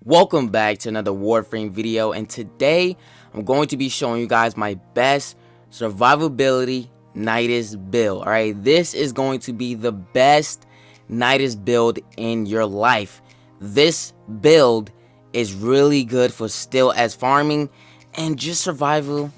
Welcome back to another Warframe video, and today I'm going to be showing you guys my best survivability Nidus build. Alright, this is going to be the best Nidus build in your life. This build is really good for still as farming and just survival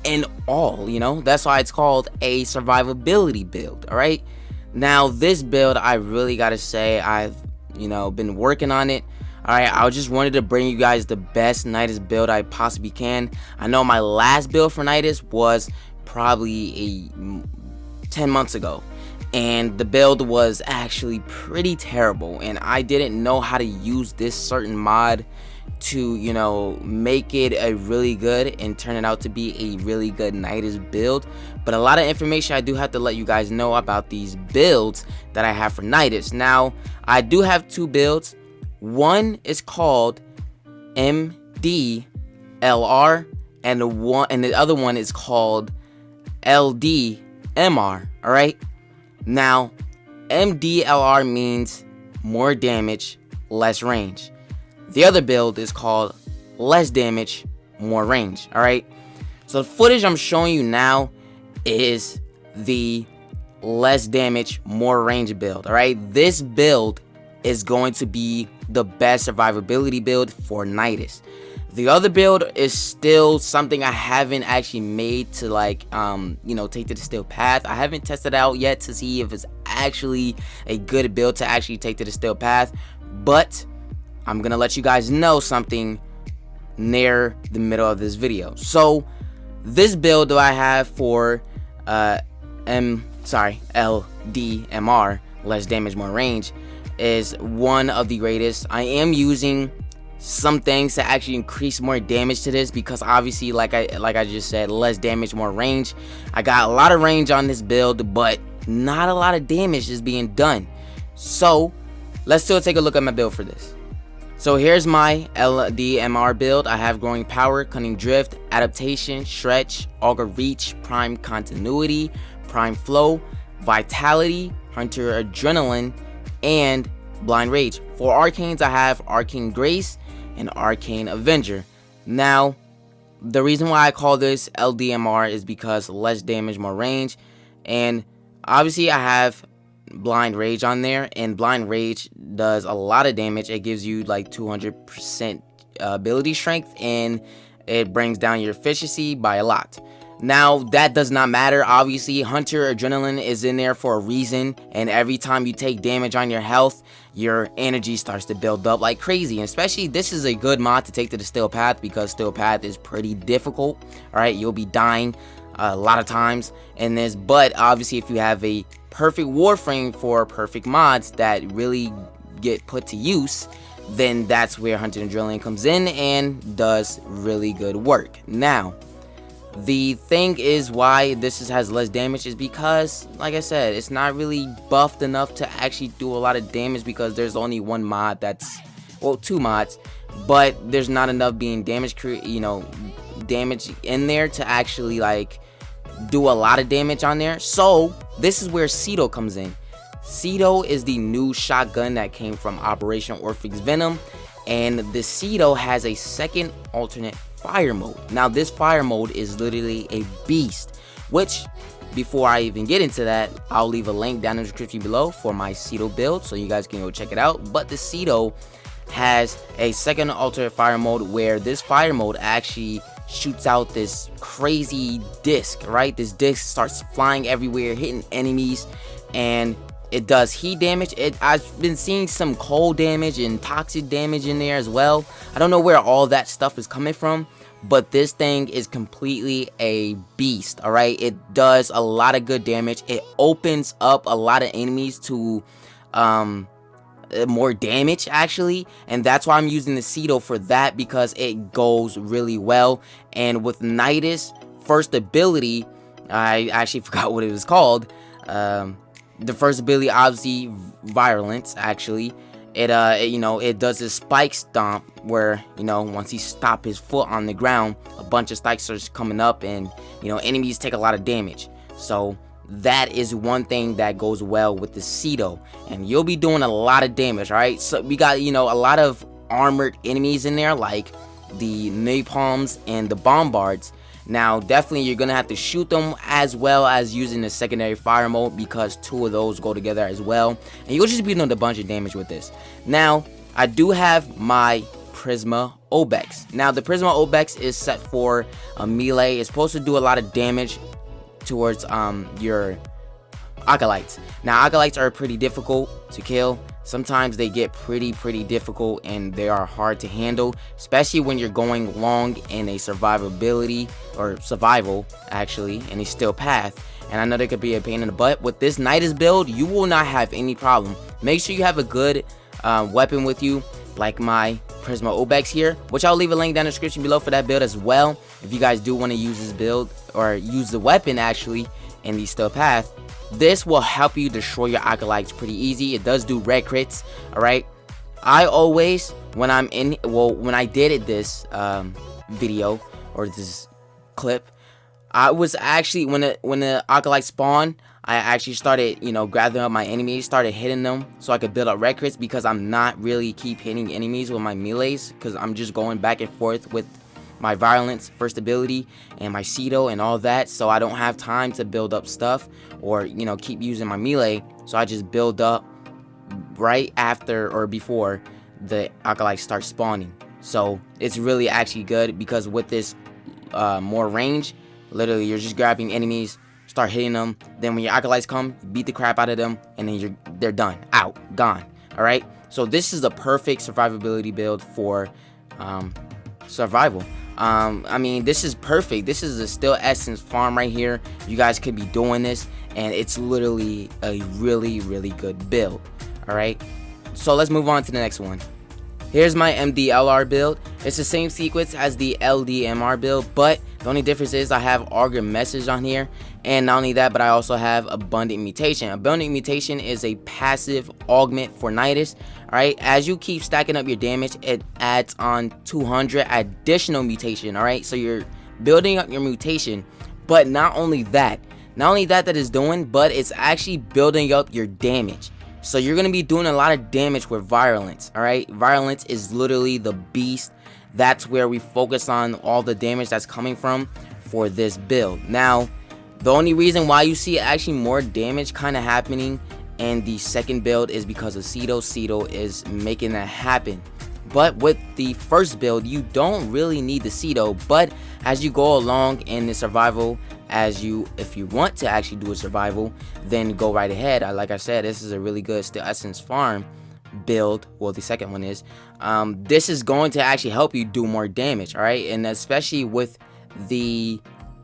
and all, that's why it's called a survivability build. Alright, now this build, I really gotta say, I've been working on it. Alright, I just wanted to bring you guys the best Nidus build I possibly can. I know my last build for Nidus was probably 10 months ago, and the build was actually pretty terrible, and I didn't know how to use this certain mod to make it a really good and turn it out to be a really good Nidus build. But a lot of information I do have to let you guys know about these builds that I have for Nidus. Now, I do have two builds. One is called MDLR, and the other one is called LDMR. Alright, now MDLR means more damage, less range. The other build is called less damage, more range. Alright, so the footage I'm showing you now is the less damage, more range build. Alright, this build is going to be the best survivability build for Nidus. The other build is still something I haven't actually made to take to the still path. I haven't tested out yet to see if it's actually a good build to actually take to the still path, but I'm gonna let you guys know something near the middle of this video. So this build that I have for LDMR, less damage, more range, is one of the greatest. I am using some things to actually increase more damage to this, because obviously like I just said, less damage, more range. I got a lot of range on this build, but not a lot of damage is being done. So let's still take a look at my build for this. So here's my LDMR build. I have growing power, cunning drift, adaptation, stretch, auger reach, prime continuity, prime flow, vitality, hunter adrenaline, and blind rage. For arcanes, I have arcane grace and arcane avenger. Now, the reason why I call this LDMR is because less damage, more range, and obviously I have blind rage on there, and blind rage does a lot of damage. It gives you like 200% ability strength, and it brings down your efficiency by a lot. Now, that does not matter. Obviously, hunter adrenaline is in there for a reason, and every time you take damage on your health, your energy starts to build up like crazy. And especially, this is a good mod to take to the still path, because still path is pretty difficult. All right, you'll be dying a lot of times in this, but obviously if you have a perfect warframe for perfect mods that really get put to use, then that's where hunter adrenaline comes in and does really good work. Now, the thing is why this has less damage is because, like I said, it's not really buffed enough to actually do a lot of damage, because there's only one mod that's, well, two mods, but there's not enough being damage damage in there to actually do a lot of damage on there. So this is where Cedo comes in. Cedo is the new shotgun that came from Operation Orpheus Venom, and the Cedo has a second alternate fire mode. Now this fire mode is literally a beast, which, before I even get into that, I'll leave a link down in the description below for my Cedo build so you guys can go check it out. But the Cedo has a second alternate fire mode, where this fire mode actually shoots out this crazy disc. Right, this disc starts flying everywhere, hitting enemies, and it does heat damage. I've been seeing some cold damage and toxic damage in there as well. I don't know where all that stuff is coming from, but this thing is completely a beast. All right, it does a lot of good damage. It opens up a lot of enemies to more damage actually, and that's why I'm using the Cedo for that, because it goes really well. And with Nidus first ability, I actually forgot what it was called. The first ability, obviously Virulence, actually it does this spike stomp where once he stops his foot on the ground, a bunch of spikes starts coming up, and enemies take a lot of damage. So that is one thing that goes well with the Cedo, and you'll be doing a lot of damage. All right, so we got a lot of armored enemies in there, like the napalms and the bombards. Now definitely you're gonna have to shoot them as well as using the secondary fire mode, because 2 of those go together as well, and you'll just be doing a bunch of damage with this. Now I do have my Prisma Obex. Now the Prisma Obex is set for a melee. It's supposed to do a lot of damage towards your acolytes. Now acolytes are pretty difficult to kill. Sometimes they get pretty difficult and they are hard to handle, especially when you're going long in a survivability or survival actually in a still path. And I know they could be a pain in the butt. With this Nidus build, you will not have any problem. Make sure you have a good weapon with you, like my Prisma Obex here, which I'll leave a link down in the description below for that build as well, if you guys do want to use this build or use the weapon actually in the still path. This will help you destroy your acolytes pretty easy. It does do red crits. All right, I always, when I'm in, well, when I did this video or this clip, I was actually, when the acolyte spawned, I actually started, you know, gathering up my enemies, started hitting them so I could build up red crits, because I'm not really keep hitting enemies with my melees, because I'm just going back and forth with my violence first ability and my Cedo and all that, so I don't have time to build up stuff or, you know, keep using my melee. So I just build up right after or before the acolytes start spawning. So it's really actually good, because with this more range, literally you're just grabbing enemies, start hitting them, then when your acolytes come, you beat the crap out of them, and then they're done, out, gone. All right, so this is the perfect survivability build for survival. I mean, this is perfect. This is a still essence farm right here. You guys could be doing this, and it's literally a really good build. All right, so let's move on to the next one. Here's my MDLR build. It's the same sequence as the LDMR build, but the only difference is I have Augur Message on here, and not only that, but I also have Abundant Mutation. Abundant Mutation is a passive augment for Nidus. Alright, as you keep stacking up your damage, it adds on 200 additional mutation. Alright, so you're building up your mutation, but not only that that is doing, but it's actually building up your damage. So you're going to be doing a lot of damage with Virulence. Alright, Virulence is literally the beast. That's where we focus on all the damage that's coming from for this build. Now, the only reason why you see actually more damage kind of happening in the second build is because of Cedo. Cedo is making that happen. But with the first build, you don't really need the Cedo. But as you go along in the survival, if you want to actually do a survival, then go right ahead. Like I said, this is a really good still essence farm build. Well, the second one is this is going to actually help you do more damage. All right, and especially with the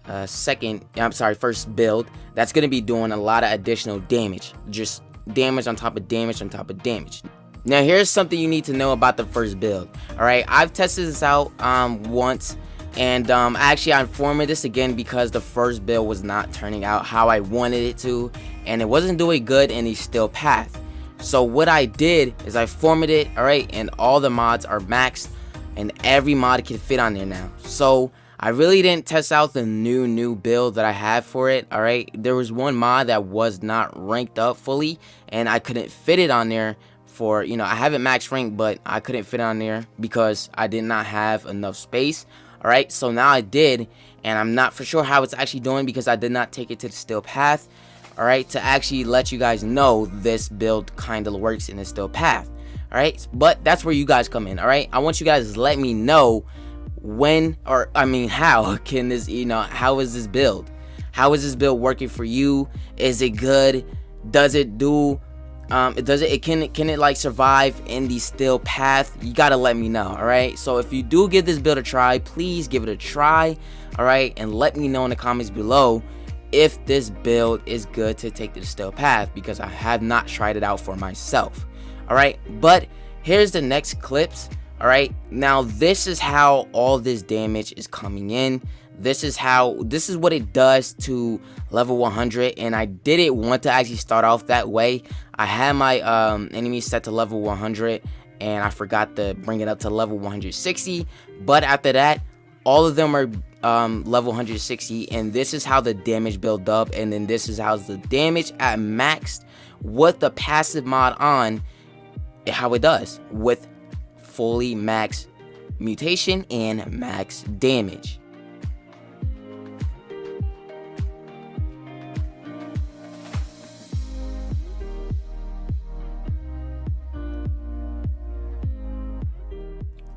first build, that's going to be doing a lot of additional damage, just damage on top of damage on top of damage. Now here's something you need to know about the first build. All right, I've tested this out once, and actually I formatted this again because the first build was not turning out how I wanted it to, and it wasn't doing good in the still path. So what I did is I formatted it, all right, and all the mods are maxed, and every mod can fit on there now. So I really didn't test out the new build that I have for it. All right, there was one mod that was not ranked up fully, and I couldn't fit it on there for, you know, I have it max ranked, but I couldn't fit it on there because I did not have enough space. All right, so now I did, and I'm not for sure how it's actually doing because I did not take it to the still path. All right, to actually let you guys know this build kind of works in the still path. All right, but that's where you guys come in. All right, I want you guys to let me know when, or I mean how can this, you know, how is this build working for you? Is it good? Does it do can it like survive in the still path? You gotta let me know. All right, so if you do give this build a try, please give it a try. All right, and let me know in the comments below if this build is good to take to the still path, because I have not tried it out for myself. All right, but here's the next clips. All right, now this is how all this damage is coming in. This is what it does to level 100, and I didn't want to actually start off that way. I had my enemies set to level 100, and I forgot to bring it up to level 160. But after that, all of them are level 160, and this is how the damage build up, and then this is how the damage at maxed with the passive mod on, how it does with fully max mutation and max damage.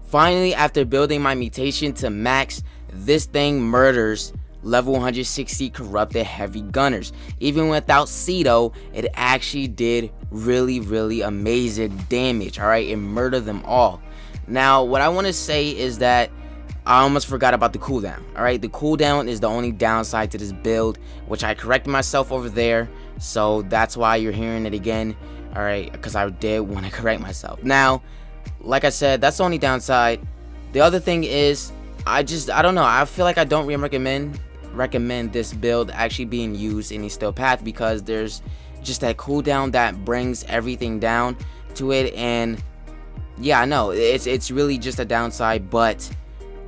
Finally, after building my mutation to max, this thing murders level 160 corrupted heavy gunners. Even without Cedo, it actually did really amazing damage. Alright, it murdered them all. Now, what I want to say is that I almost forgot about the cooldown. Alright, the cooldown is the only downside to this build, which I corrected myself over there, so that's why you're hearing it again. Alright, because I did want to correct myself. Now, like I said, that's the only downside. The other thing is, I don't know, I feel like I don't really recommend this build actually being used in a steel path, because there's just that cooldown that brings everything down to it. And yeah, I know it's really just a downside, but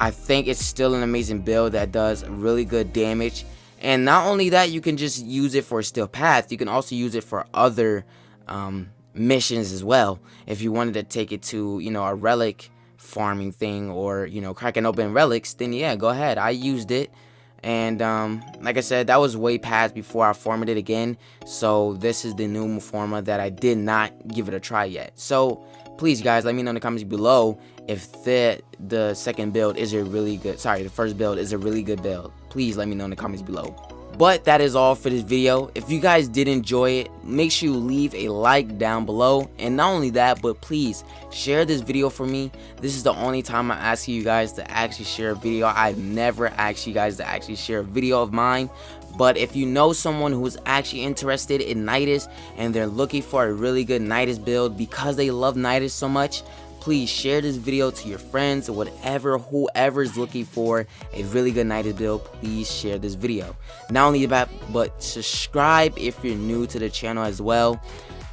I think it's still an amazing build that does really good damage. And not only that, you can just use it for a steel path, you can also use it for other missions as well. If you wanted to take it to, you know, a relic farming thing, or, you know, cracking open relics, then yeah, go ahead. I used it, and like I said, that was way past before I formed it again, so this is the new forma that I did not give it a try yet. So please guys, let me know in the comments below if the second build is a really good, the first build is a really good build. Please let me know in the comments below. But that is all for this video. If you guys did enjoy it, make sure you leave a like down below. And not only that, but please share this video for me. This is the only time I'm asking you guys to actually share a video. I've never asked you guys to actually share a video of mine. But if you know someone who's actually interested in Nidus and they're looking for a really good Nidus build because they love Nidus so much, please share this video to your friends or whoever is looking for a really good Nidus build. Please share this video. Not only that, but subscribe if you're new to the channel as well.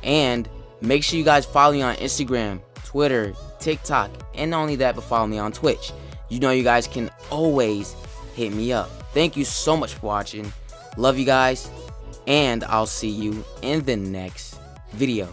And make sure you guys follow me on Instagram, Twitter, TikTok, and not only that, but follow me on Twitch. You know you guys can always hit me up. Thank you so much for watching. Love you guys, and I'll see you in the next video.